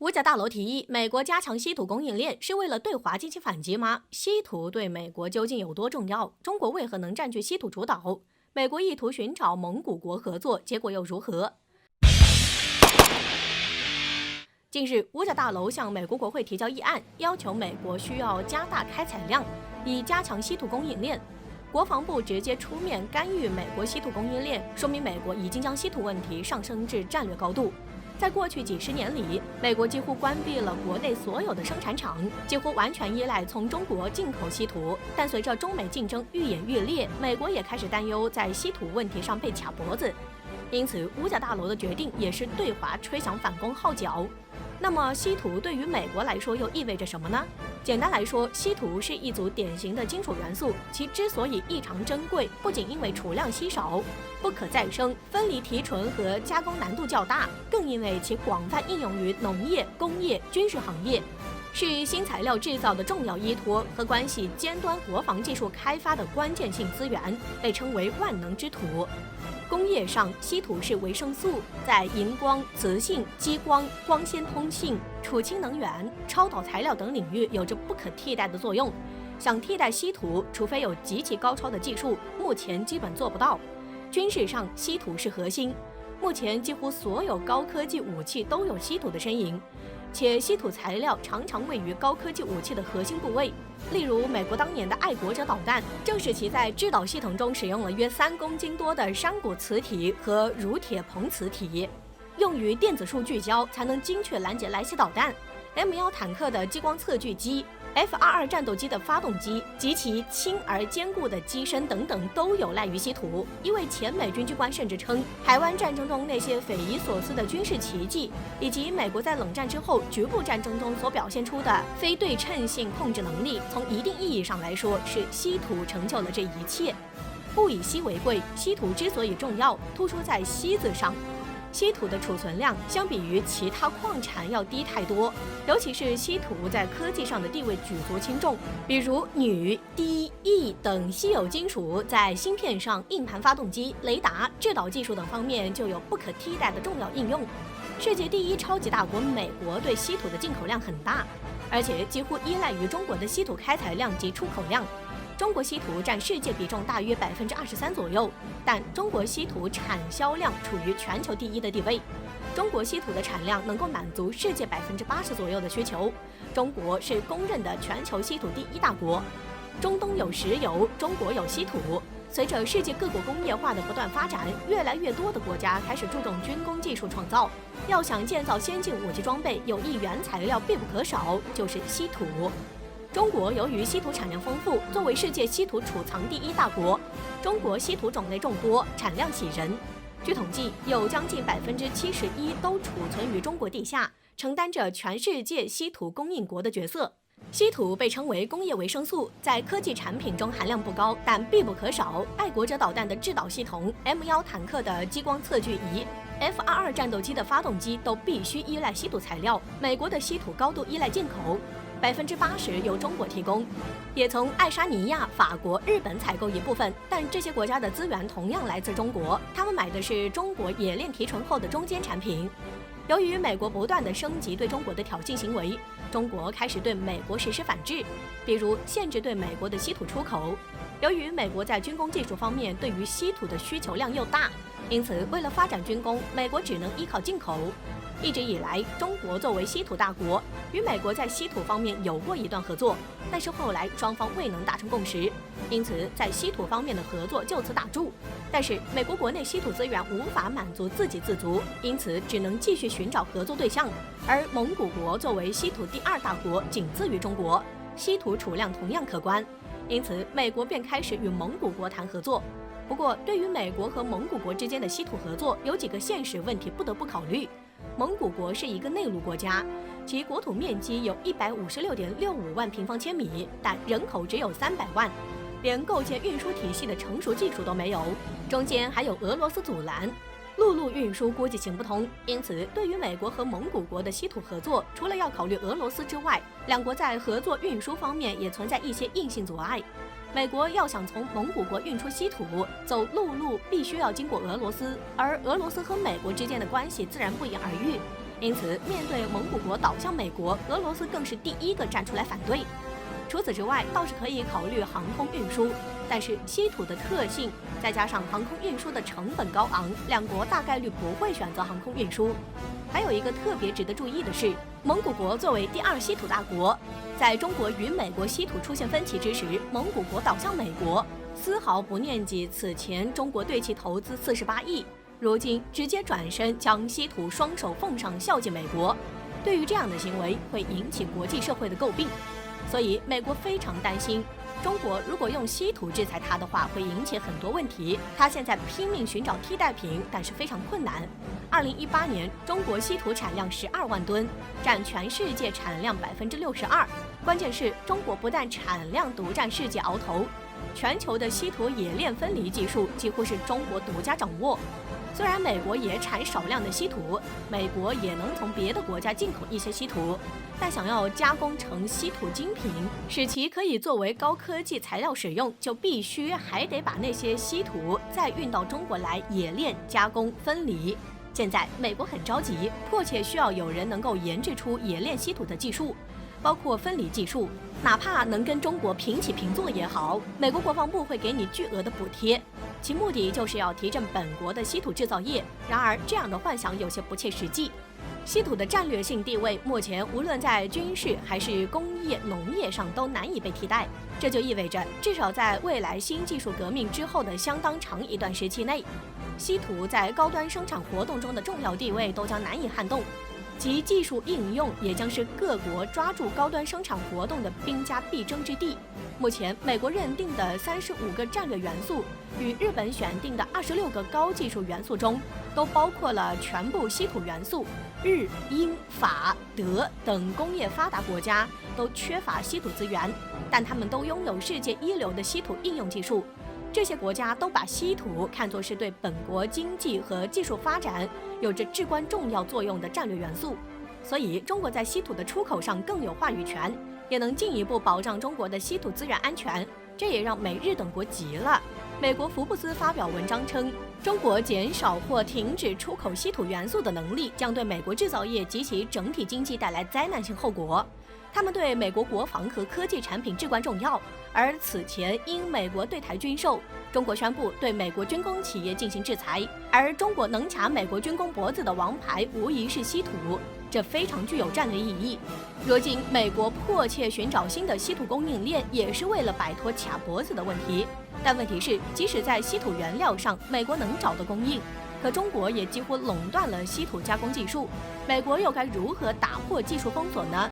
五角大楼提议，美国加强稀土供应链是为了对华进行反击吗？稀土对美国究竟有多重要？中国为何能占据稀土主导？美国意图寻找蒙古国合作，结果又如何？近日，五角大楼向美国国会提交议案，要求美国需要加大开采量，以加强稀土供应链。国防部直接出面干预美国稀土供应链，说明美国已经将稀土问题上升至战略高度。在过去几十年里，美国几乎关闭了国内所有的生产厂，几乎完全依赖从中国进口稀土。但随着中美竞争愈演愈烈，美国也开始担忧在稀土问题上被卡脖子。因此，五角大楼的决定也是对华吹响反攻号角。那么，稀土对于美国来说又意味着什么呢？简单来说，稀土是一组典型的金属元素，其之所以异常珍贵，不仅因为储量稀少、不可再生、分离提纯和加工难度较大，更因为其广泛应用于农业、工业、军事行业，是新材料制造的重要依托和关系尖端国防技术开发的关键性资源，被称为万能之土。工业上，稀土是维生素，在荧光、磁性、激光、光纤通信、储氢能源、超导材料等领域有着不可替代的作用。想替代稀土，除非有极其高超的技术，目前基本做不到。军事上，稀土是核心，目前几乎所有高科技武器都有稀土的身影。且稀土材料常常位于高科技武器的核心部位，例如美国当年的爱国者导弹，正是其在制导系统中使用了约3公斤多的山谷磁体和乳铁硼磁体，用于电子数聚焦才能精确拦截来袭导弹。M1坦克的激光测距机、F-22战斗机的发动机及其轻而坚固的机身等等，都有赖于稀土。一位前美军军官甚至称，台湾战争中那些匪夷所思的军事奇迹，以及美国在冷战之后局部战争中所表现出的非对称性控制能力，从一定意义上来说，是稀土成就了这一切。物以稀为贵，稀土之所以重要，突出在稀字上。稀土的储存量相比于其他矿产要低太多，尤其是稀土在科技上的地位举足轻重。比如铝、锑、铱等稀有金属在芯片上、硬盘发动机、雷达、制导技术等方面就有不可替代的重要应用。世界第一超级大国美国对稀土的进口量很大，而且几乎依赖于中国的稀土开采量及出口量。中国稀土占世界比重大约23%左右，但中国稀土产销量处于全球第一的地位。中国稀土的产量能够满足世界80%左右的需求，中国是公认的全球稀土第一大国。中东有石油，中国有稀土。随着世界各国工业化的不断发展，越来越多的国家开始注重军工技术创造。要想建造先进武器装备，有一原材料必不可少，就是稀土。中国由于稀土产量丰富，作为世界稀土储藏第一大国，中国稀土种类众多，产量喜人。据统计，有将近71%都储存于中国地下，承担着全世界稀土供应国的角色。稀土被称为工业维生素，在科技产品中含量不高，但必不可少。爱国者导弹的制导系统、M1坦克的激光测距仪、F-22战斗机的发动机都必须依赖稀土材料。美国的稀土高度依赖进口，80%由中国提供，也从爱沙尼亚、法国、日本采购一部分，但这些国家的资源同样来自中国，他们买的是中国冶炼提纯后的中间产品。由于美国不断的升级对中国的挑衅行为，中国开始对美国实施反制，比如限制对美国的稀土出口。由于美国在军工技术方面对于稀土的需求量又大，因此为了发展军工，美国只能依靠进口。一直以来，中国作为稀土大国，与美国在稀土方面有过一段合作，但是后来双方未能达成共识，因此在稀土方面的合作就此打住。但是美国国内稀土资源无法满足自给自足，因此只能继续寻找合作对象。而蒙古国作为稀土第2大国，仅次于中国，稀土储量同样可观，因此美国便开始与蒙古国谈合作。不过，对于美国和蒙古国之间的稀土合作，有几个现实问题不得不考虑。蒙古国是一个内陆国家，其国土面积有156.65万平方千米，但人口只有300万，连构建运输体系的成熟技术都没有。中间还有俄罗斯阻拦，陆路运输估计行不通。因此，对于美国和蒙古国的稀土合作，除了要考虑俄罗斯之外，两国在合作运输方面也存在一些硬性阻碍。美国要想从蒙古国运出稀土，走陆路必须要经过俄罗斯，而俄罗斯和美国之间的关系自然不言而喻。因此面对蒙古国倒向美国，俄罗斯更是第一个站出来反对。除此之外，倒是可以考虑航空运输，但是稀土的特性再加上航空运输的成本高昂，两国大概率不会选择航空运输。还有一个特别值得注意的是，蒙古国作为第二稀土大国，在中国与美国稀土出现分歧之时，蒙古国倒向美国，丝毫不念及此前中国对其投资48亿，如今直接转身将稀土双手奉上孝敬美国。对于这样的行为，会引起国际社会的诟病。所以，美国非常担心，中国如果用稀土制裁它的话，会引起很多问题。它现在拼命寻找替代品，但是非常困难。2018年，中国稀土产量12万吨，占全世界产量62%。关键是中国不但产量独占世界鳌头，全球的稀土冶炼分离技术几乎是中国独家掌握。虽然美国也产少量的稀土，美国也能从别的国家进口一些稀土，但想要加工成稀土精品，使其可以作为高科技材料使用，就必须还得把那些稀土再运到中国来冶炼、加工、分离。现在美国很着急，迫切需要有人能够研制出冶炼稀土的技术，包括分离技术，哪怕能跟中国平起平坐也好，美国国防部会给你巨额的补贴，其目的就是要提振本国的稀土制造业。然而，这样的幻想有些不切实际。稀土的战略性地位，目前无论在军事还是工业、农业上都难以被替代。这就意味着，至少在未来新技术革命之后的相当长一段时期内，稀土在高端生产活动中的重要地位都将难以撼动。其技术应用也将是各国抓住高端生产活动的兵家必争之地。目前，美国认定的35个战略元素与日本选定的26个高技术元素中，都包括了全部稀土元素。日、英、法、德等工业发达国家都缺乏稀土资源，但他们都拥有世界一流的稀土应用技术。这些国家都把稀土看作是对本国经济和技术发展有着至关重要作用的战略元素，所以中国在稀土的出口上更有话语权，也能进一步保障中国的稀土资源安全。这也让美日等国急了。美国福布斯发表文章称，中国减少或停止出口稀土元素的能力将对美国制造业及其整体经济带来灾难性后果。他们对美国国防和科技产品至关重要，而此前因美国对台军售，中国宣布对美国军工企业进行制裁，而中国能卡美国军工脖子的王牌无疑是稀土，这非常具有战略意义。如今，美国迫切寻找新的稀土供应链，也是为了摆脱卡脖子的问题。但问题是，即使在稀土原料上，美国能找到供应，可中国也几乎垄断了稀土加工技术，美国又该如何打破技术封锁呢？